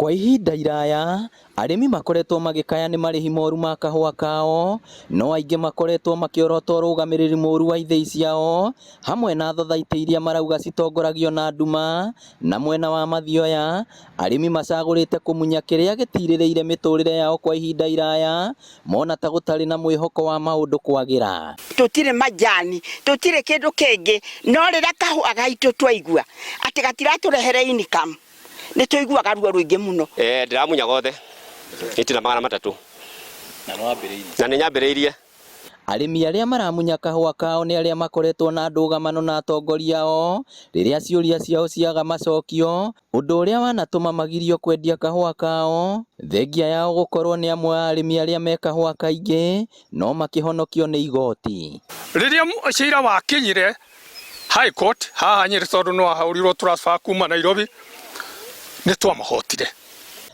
Kwa ihinda iraya arimi makoretwo magikaya ni marihi moru ma kahua kao, no aingi makoretwo makiorota urugamiriri moru wa ithei ciao hamwe na thothaitĩ iria marauga citongoragio na nduma. Na mwena wa Mathioya arimi macagũrĩte kũmunya kĩrĩa gĩtirĩrĩire mĩtũrĩre yao kwa ihinda iraya, mona ta gũtarĩ na mwĩhoko wa maũndũ kwagĩra. Tutire majani, tutire kĩndũ kĩngĩ, no rĩrĩa kahua gaitũ twaigua atĩ gatiraturehera income nĩ tũiguaga ruo rũingĩ mũno. Ndĩramunya gothe itina magana 3 na nĩ nyambĩrĩirie. Arimi arĩa maramunya kahua kao nĩ arĩa makoretwo na ndũgamano na atongoria ao rĩrĩa ciũria ciao ciaga macokio, ũndũ ũrĩa wanatũma magirio kwendia kahua kao, thengia yao gũkorwo nĩ amwe a arimi arĩa me kahua kaingĩ no makĩhonokio nĩ igoti. Rĩrĩa cira wakinyire High Court haha Nyĩrĩ tondũ no ahũrirwo transfer kuma Nairobi nĩ twamahotire.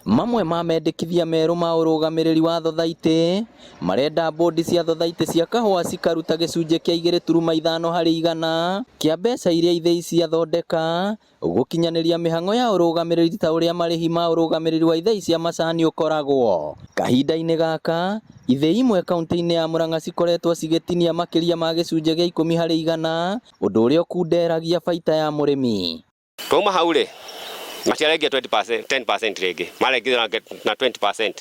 Mamwe ma mendekithia merũ ma ũrũgamĩrĩri wa thothaitĩ marenda bodi cia thothaitĩ cia kahua cikaruta gĩcunjĩ kĩa 2.5 harĩ 100 kĩa mbeca iria ithei ciathondeka gũkinyanĩria mĩhang'o ya ũrũgamĩrĩri ta ũrĩa marĩhi ma ũrũgamĩrĩri wa ithei cia macani ũkoragwo. Kahinda-inĩ gaka ithei imwe kaunti-inĩ ya Murang'a cikoretwo cigĩtinia makĩria ma gĩcunjĩ gĩa 10 harĩ 100, ũndũ ũrĩa ũkunderagia baita ya mũrĩmi. Twauma hau rĩ matiarengia 20%, 10% rĩngĩ marengia na 20%.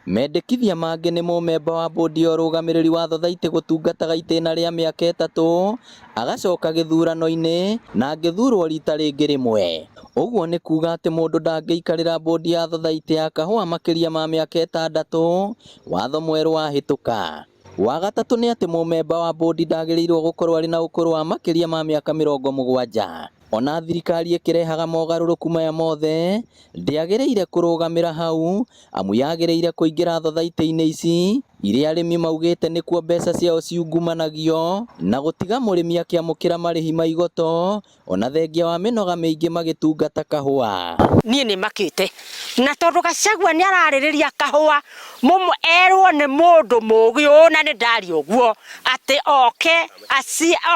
Mendekithia mangĩ nĩ mũmemba wa bodi ya ũrũgamĩrĩri wa thothaitĩ gũtungataga itĩna rĩa mĩaka 3 agacoka gĩthurano-inĩ na angĩthurwo rita rĩngĩ rĩmwe. Ũguo nĩ kuga atĩ mũndũ ndangĩikarĩra bodi ya thothaitĩ ya kahua makĩria ma mĩaka 6 watho mwerũ wahĩtũka. Wa gatatũ nĩ atĩ mũmemba wa bodi ndagĩrĩirwo gũkorwo arĩ na ũkũrũ wa makĩria ma mĩaka 70. Ona thirikari ĩkĩrehaga mogarũrũku maya mothe ndĩagĩrĩire kũrũgamĩra hau, amu yagĩrĩire kũingĩra thothaitĩ-inĩ ici iria arĩmi maugĩte nĩkuo mbeca ciao ciungumanagio na gũtiga mũrĩmi akĩamũkĩra marĩhi ma igoto ona thengia wa mĩnoga mĩingĩ magĩtungata kahua. Niĩ nĩ makĩte na tondũ Gachagua nĩ ararĩrĩria kahua mũmwe erwo nĩ mũndũ mũũgĩ na nĩ ndari ũguo atĩ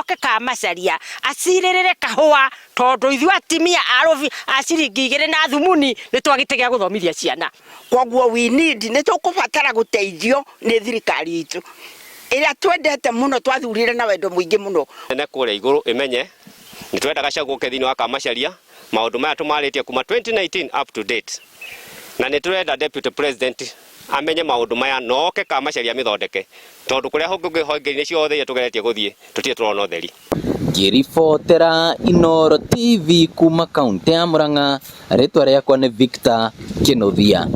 oke kamacaria acirĩrĩre kahua tondũ ithuĩ atimia a ciringi 2 na thumuni nĩ twagĩtegea gũthomithia ciana. Koguo we need nĩ tũkũbatara gũteithio nĩ thirikari itũ ĩrĩa twendete mũno, twathurire na wendo mũingĩ mũno. Nĩ kũrĩa igũrũ ĩmenye nĩ twenda Gachagua thĩinĩ wa kamacaria maũndũ maya tũmarĩtie kuma 2019 up to date, na nĩ twenda deputy president amenye maũndũ maya noke kamacaria mĩthondeke tondũ kũrĩa honge-inĩ ciothe iria tũgeretie gũthiĩ tũtirĩ tũrona ũtheri. Ngĩribotera Inooro TV kuma kaunti ya Murang'a, rĩtwa rĩakwa nĩ Victor Kĩnũthia.